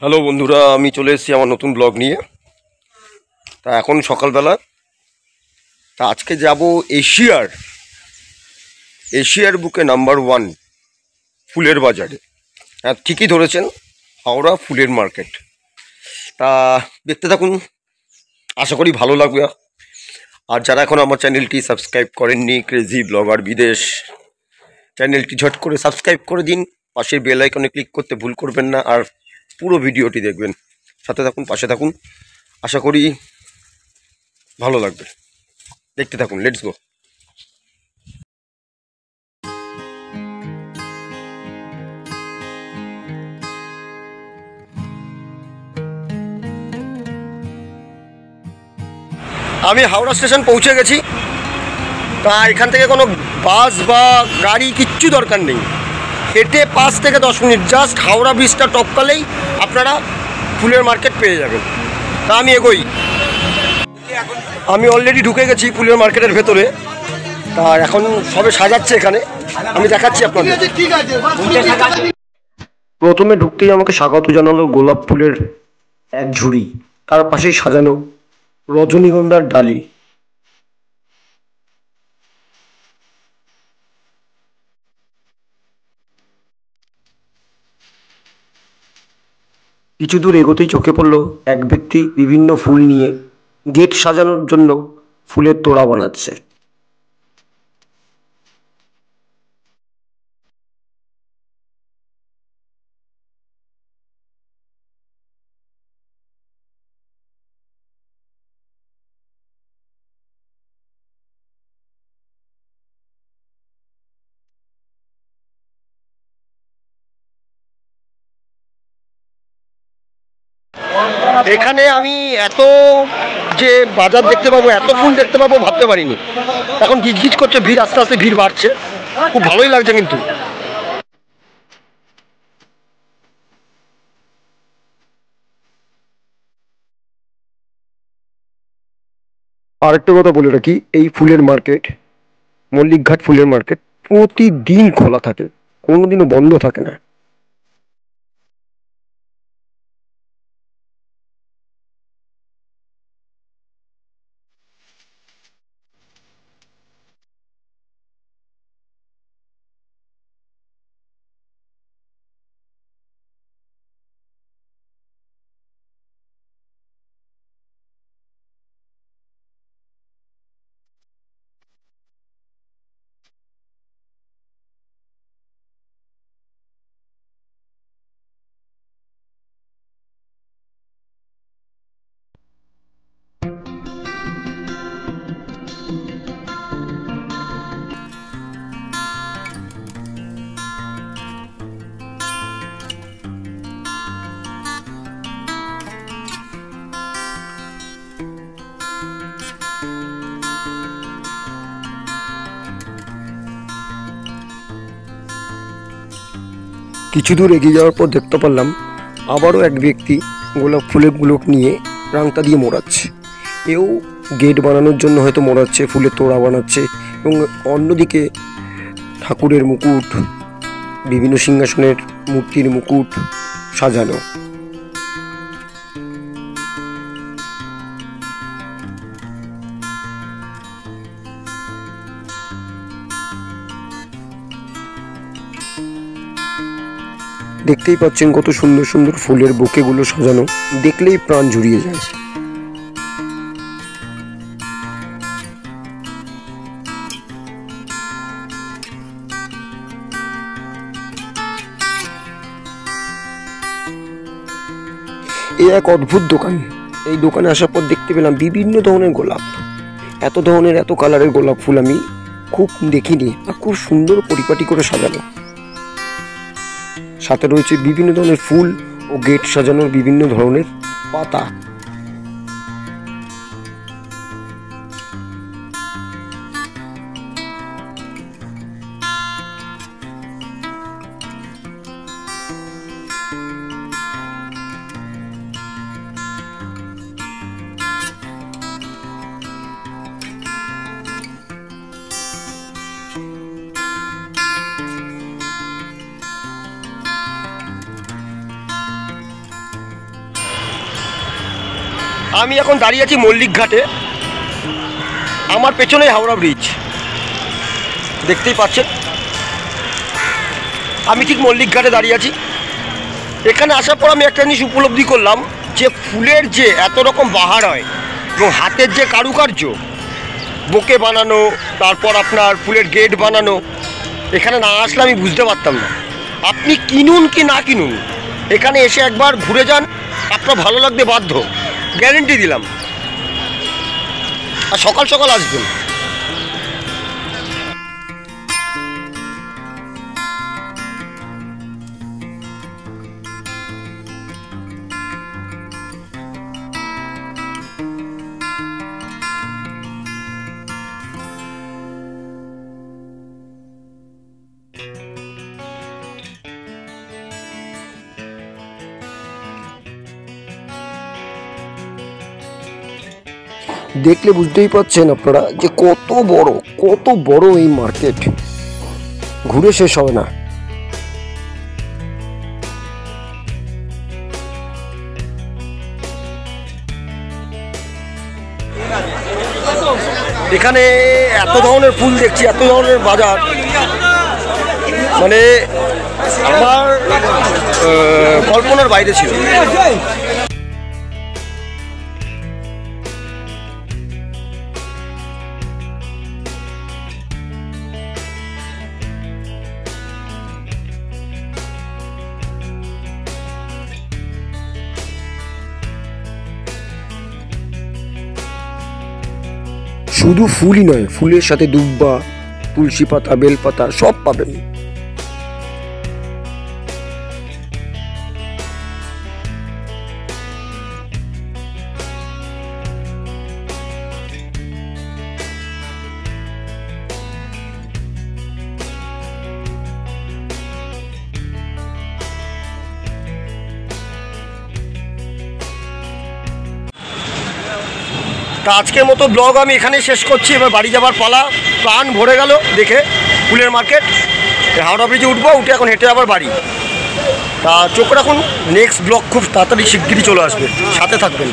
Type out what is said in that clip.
Hello বন্ধুরা, আমি চলে এসেছি আমার নতুন ব্লগ নিয়ে। তা এখন সকালবেলা। তা আজকে যাব এশিয়ার বুকে নাম্বার 1 ফুলের বাজারে। হ্যাঁ, ঠিকই ধরেছেন, হাওড়া ফুলের মার্কেট। তা দেখতে থাকুন, আশা করি ভালো লাগবে। আর যারা এখন আমার চ্যানেলটি সাবস্ক্রাইব করেননি, ক্রেজি ব্লগার বিদেশ, চ্যানেলটি ঝট করে সাবস্ক্রাইব করে দিন। পাশের বেল আইকনে ক্লিক করতে ভুল করবেন না। আর পুরো ভিডিওটি দেখবেন, সাথে থাকুন, পাশে থাকুন, আশা করি ভালো লাগবে। দেখতে থাকুন, লেটস গো। আমি হাওড়া স্টেশন পৌঁছে গেছি। তা এখান থেকে কোনো বাস বা গাড়ি কিচ্ছু দরকার নেই। হেঁটে 5 থেকে 10 মিনিট জাস্ট হাওড়া ব্রিজটা টপকালেই আপনারা ফুলের মার্কেট পেয়ে যাবেন। তা আমি এগোই। আমি অলরেডি ঢুকে গেছি ফুলের মার্কেটের ভেতরে। তা এখন সবে সাজাচ্ছে এখানে, আমি দেখাচ্ছি আপনাদের। প্রথমে ঢুকতেই আমাকে স্বাগত জানালো গোলাপ ফুলের এক ঝুড়ি, তার পাশেই সাজানো রজনীগন্ধার ডালি। কিছু দূর এগোতেই চোখে পড়ল এক ব্যক্তি বিভিন্ন ফুল নিয়ে গেট সাজানোর জন্য ফুলের তোড়া বানাচ্ছে। এখানে আমি এত যে বাজার দেখতে পাবো, এত ফুল দেখতে পাবো ভাবতে পারিনি। এখন গিজগিজ করছে ভিড়, আস্তে আস্তে ভিড় বাড়ছে, খুব ভালোই লাগছে। কিন্তু আরেকটা কথা বলে রাখি, এই ফুলের মার্কেট, মল্লিকঘাট ফুলের মার্কেট প্রতিদিন খোলা থাকে, কোনোদিনও বন্ধ থাকে না। কিছু দূর এগিয়ে যাওয়ার পর দেখতে পারলাম আবারও এক ব্যক্তি গোলাপ ফুলগুলো নিয়ে রাংতা দিয়ে মোড়াচ্ছে। এও গেট বানানোর জন্য হয়তো মোড়াচ্ছে, ফুলের তোড়া বানাচ্ছে। এবং অন্যদিকে ঠাকুরের মুকুট, বিভিন্ন সিংহাসনের মূর্তির মুকুট সাজানো। দেখতেই পাচ্ছেন কত সুন্দর সুন্দর ফুলের বুকেগুলো সাজানো, দেখলেই প্রাণ জুড়িয়ে যায়। এ এক অদ্ভুত দোকান। এই দোকানে আসার পর দেখতে পেলাম বিভিন্ন ধরনের গোলাপ। এত ধরনের, এত কালারের গোলাপ ফুল আমি খুব দেখিনি, আর খুব সুন্দর পরিপাটি করে সাজানো। সাথে রয়েছে বিভিন্ন ধরনের ফুল ও গেট সাজানোর বিভিন্ন ধরনের পাতা। আমি এখন দাঁড়িয়ে আছি মল্লিক ঘাটে। আমার পেছনে হাওড়া ব্রিজ দেখতেই পাচ্ছেন। আমি ঠিক মল্লিক ঘাটে দাঁড়িয়ে আছি। এখানে আসার পর আমি একটা জিনিস উপলব্ধি করলাম যে ফুলের যে এত রকম বাহার হয় এবং হাতের যে কারুকার্য, বোকে বানানো, তারপর আপনার ফুলের গেট বানানো, এখানে না আসলে আমি বুঝতে পারতাম না। আপনি কিনুন কি না কিনুন, এখানে এসে একবার ঘুরে যান, আপনার ভালো লাগতে বাধ্য, গ্যারেন্টি দিলাম। আর সকাল সকাল আসবেন। দেখলে বুঝতেই পারছেন আপনারা যে কত বড় এই মার্কেট, ঘুরে শেষ হবে না। এখানে এত ধরনের ফুল দেখছি, এত ধরনের বাজার, মানে আমার কল্পনার বাইরে ছিল। শুধু ফুলই নয়, ফুলের সাথে দুব্বা, তুলসী পাতা, বেলপাতা সব পাবেন। তা আজকের মতো ব্লগ আমি এখানে শেষ করছি। এবার বাড়ি যাবার পালা। প্রাণ ভরে গেল দেখে ফুলের মার্কেট। হাওড়া ব্রিজে উঠবো, উঠে এখন হেঁটে আবার বাড়ি। তা চোখ রাখুন, নেক্সট ব্লগ খুব তাড়াতাড়ি শিগগিরই চলে আসবে, সাথে থাকবেন।